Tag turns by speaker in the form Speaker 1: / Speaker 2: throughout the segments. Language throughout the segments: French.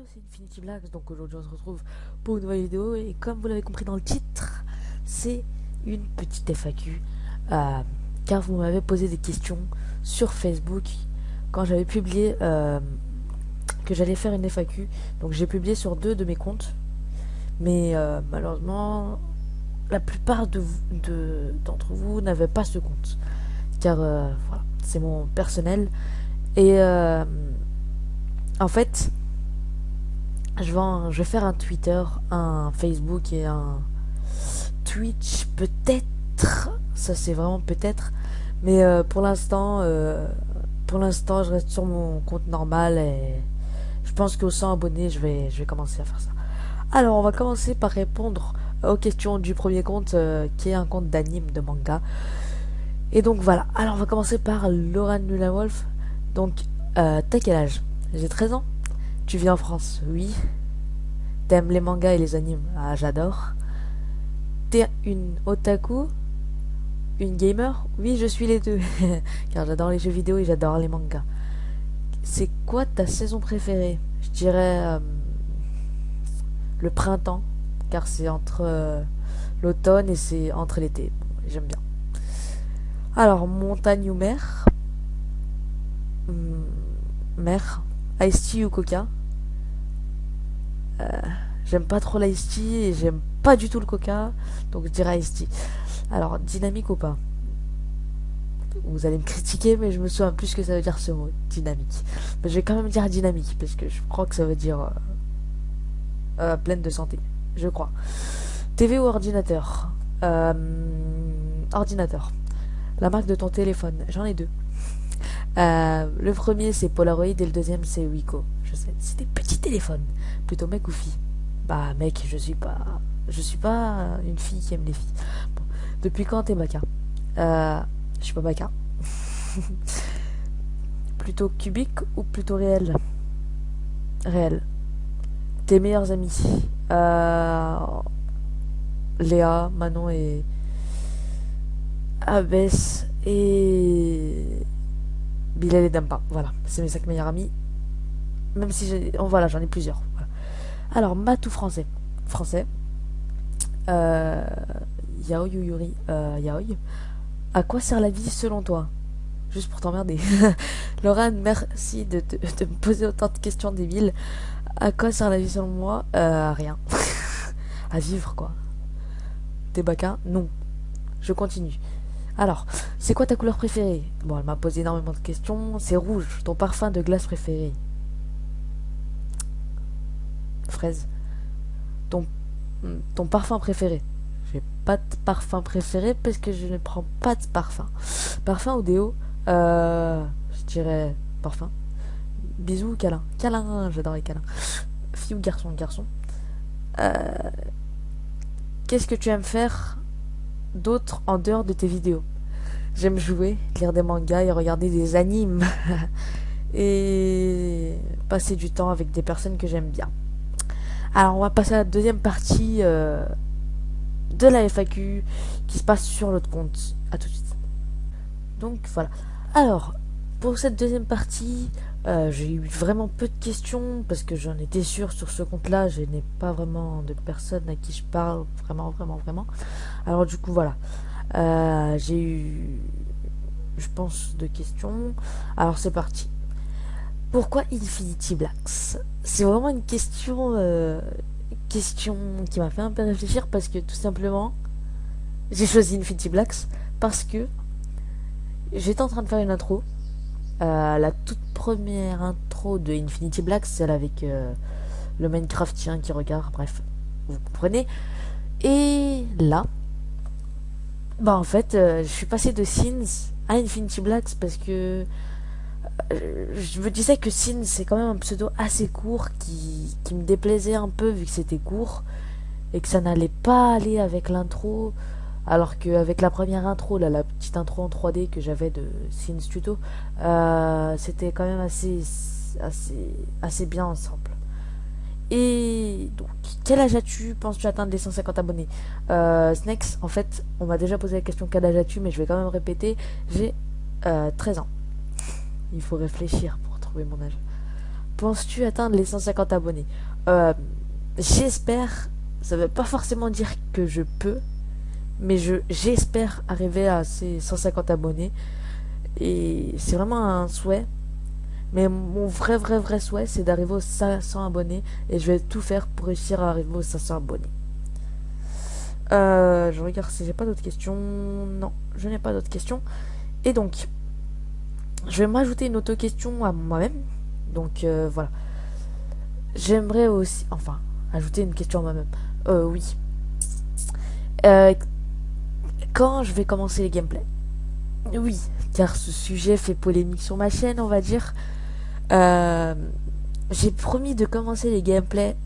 Speaker 1: deux, c'est Infinity Blacks, donc aujourd'hui on se retrouve pour une nouvelle vidéo et comme vous l'avez compris dans le titre, c'est une petite FAQ car vous m'avez posé des questions sur Facebook quand j'avais publié que j'allais faire une FAQ, donc j'ai publié sur deux de mes comptes, mais malheureusement la plupart d'entre vous n'avaient pas ce compte car voilà, c'est mon personnel et en fait je vais faire un Twitter, un Facebook et un Twitch peut-être. Ça c'est vraiment peut-être. Mais pour l'instant, je reste sur mon compte normal et je pense qu'aux 100 abonnés, je vais commencer à faire ça. Alors on va commencer par répondre aux questions du premier compte qui est un compte d'anime de manga. Et donc voilà. Alors on va commencer par Laurent Wolf. Donc t'as quel âge? J'ai 13 ans. Tu vis en France? Oui. T'aimes les mangas et les animes? Ah, j'adore. T'es une otaku? Une gamer? Oui, je suis les deux. Car j'adore les jeux vidéo et j'adore les mangas. C'est quoi ta saison préférée? Je dirais le printemps. Car c'est entre l'automne et c'est entre l'été. Bon, j'aime bien. Alors, montagne ou mer? Mer. Ice tea ou coca? J'aime pas trop l'ice tea et j'aime pas du tout le coca, donc je dirais ice tea. Alors, dynamique ou pas? Vous allez me critiquer, mais je me souviens plus ce que ça veut dire ce mot, dynamique. Mais je vais quand même dire dynamique, parce que je crois que ça veut dire pleine de santé, je crois. TV ou ordinateur? Ordinateur. La marque de ton téléphone? J'en ai deux. Le premier c'est Polaroid et le deuxième c'est Wiko. Je sais, c'est des petits téléphones. Plutôt mec ou fille? Bah mec, je suis pas une fille qui aime les filles. Bon. Depuis quand t'es baka? Je suis pas baka. Plutôt cubique ou plutôt réel? Réel. Tes meilleurs amis? Léa, Manon et Abès et Bilal et Dampa. Voilà, c'est mes 5 meilleurs amis. Même si voilà, j'en ai plusieurs. Voilà. Alors, maths ou français? Français. Yaoi ou Yuri? Yaoi. À quoi sert la vie selon toi? Juste pour t'emmerder. Laurent, merci de me poser autant de questions débiles. À quoi sert la vie selon moi? À rien. À vivre, quoi. T'es baka? Non. Je continue. Alors, c'est quoi ta couleur préférée? Bon, elle m'a posé énormément de questions. C'est rouge. Ton parfum de glace préféré? Fraise. Ton, ton parfum préféré? J'ai pas de parfum préféré parce que je ne prends pas de parfum. Parfum ou déo? Je dirais parfum. Bisous ou câlin? Câlin, j'adore les câlins. Fille ou garçon? Garçon. Qu'est-ce que tu aimes faire d'autre en dehors de tes vidéos? J'aime jouer, lire des mangas et regarder des animes. Et passer du temps avec des personnes que j'aime bien. Alors on va passer à la deuxième partie de la FAQ qui se passe sur l'autre compte. A tout de suite. Donc voilà. Alors, pour cette deuxième partie, j'ai eu vraiment peu de questions parce que j'en étais sûr sur ce compte-là. Je n'ai pas vraiment de personnes à qui je parle vraiment. Alors du coup, voilà. J'ai eu, je pense, deux questions. Alors c'est parti. Pourquoi Infinity Blacks? C'est vraiment une question qui m'a fait un peu réfléchir parce que tout simplement, j'ai choisi Infinity Blacks parce que j'étais en train de faire une intro. La toute première intro de Infinity Blacks, celle avec le Minecraftien qui regarde, bref, vous comprenez. Et là, bah en fait, je suis passé de Sins à Infinity Blacks parce que je me disais que Sin c'est quand même un pseudo assez court qui me déplaisait un peu vu que c'était court et que ça n'allait pas aller avec l'intro, alors qu'avec la première intro là, la petite intro en 3D que j'avais de Sin Tuto, c'était quand même assez bien ensemble. Et donc, quel âge as-tu? Penses-tu atteindre les 150 abonnés? Snakes, en fait, on m'a déjà posé la question quel âge as-tu, mais je vais quand même répéter, j'ai 13 ans. Il faut réfléchir pour trouver mon âge. penses-tu atteindre les 150 abonnés? J'espère, ça veut pas forcément dire que je peux, mais j'espère arriver à ces 150 abonnés. Et c'est vraiment un souhait. Mais mon vrai souhait, c'est d'arriver aux 500 abonnés. Et je vais tout faire pour réussir à arriver aux 500 abonnés. Je regarde si j'ai pas d'autres questions. Non, je n'ai pas d'autres questions. Et donc, je vais m'ajouter une auto-question à moi-même. Donc, voilà. J'aimerais aussi... Enfin, ajouter une question à moi-même. Oui. Euh, quand je vais commencer les gameplays? Oui, car ce sujet fait polémique sur ma chaîne, on va dire. Euh, j'ai promis de commencer les gameplays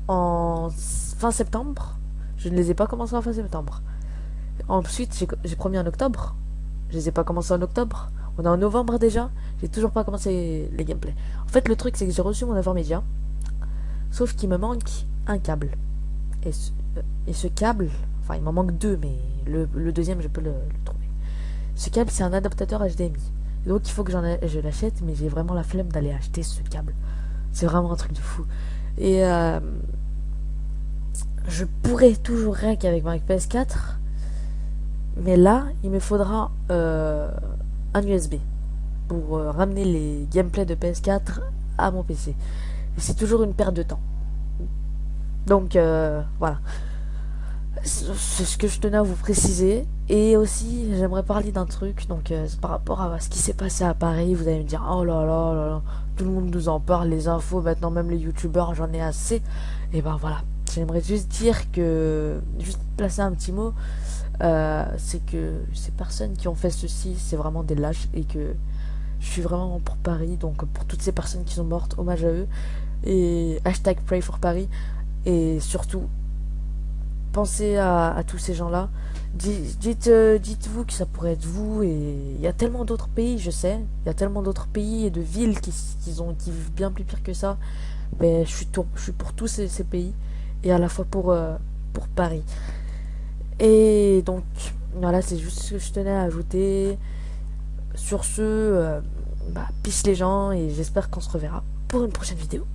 Speaker 1: en fin septembre. Je ne les ai pas commencés en fin septembre. Ensuite, j'ai promis en octobre. Je les ai pas commencés en octobre. On est en novembre déjà. J'ai toujours pas commencé les gameplays. En fait, le truc, c'est que j'ai reçu mon Informédia. Sauf qu'il me manque un câble. Et ce câble, enfin, il m'en manque deux, mais le deuxième, je peux le trouver. Ce câble, c'est un adaptateur HDMI. Donc, il faut que je l'achète, mais j'ai vraiment la flemme d'aller acheter ce câble. C'est vraiment un truc de fou. Et je pourrais toujours rien qu'avec ma PS4. Mais là, il me faudra un USB pour ramener les gameplays de PS4 à mon PC. Et c'est toujours une perte de temps. Donc, voilà. C'est ce que je tenais à vous préciser. Et aussi, j'aimerais parler d'un truc. Donc, c'est par rapport à ce qui s'est passé à Paris. Vous allez me dire, oh là là là là, tout le monde nous en parle, les infos, maintenant même les youtubeurs, j'en ai assez. Et ben voilà. J'aimerais juste dire que, juste placer un petit mot, c'est que ces personnes qui ont fait ceci, c'est vraiment des lâches. Et que je suis vraiment pour Paris. Donc, pour toutes ces personnes qui sont mortes, hommage à eux. Et hashtag pray for Paris. Et surtout, pensez à tous ces gens-là. Dites-vous que ça pourrait être vous. Et il y a tellement d'autres pays, je sais. Il y a tellement d'autres pays et de villes qui vivent bien plus pire que ça. Mais je suis pour tous ces pays. Et à la fois pour Paris. Et donc, voilà, c'est juste ce que je tenais à ajouter. Sur ce, peace les gens. Et j'espère qu'on se reverra pour une prochaine vidéo.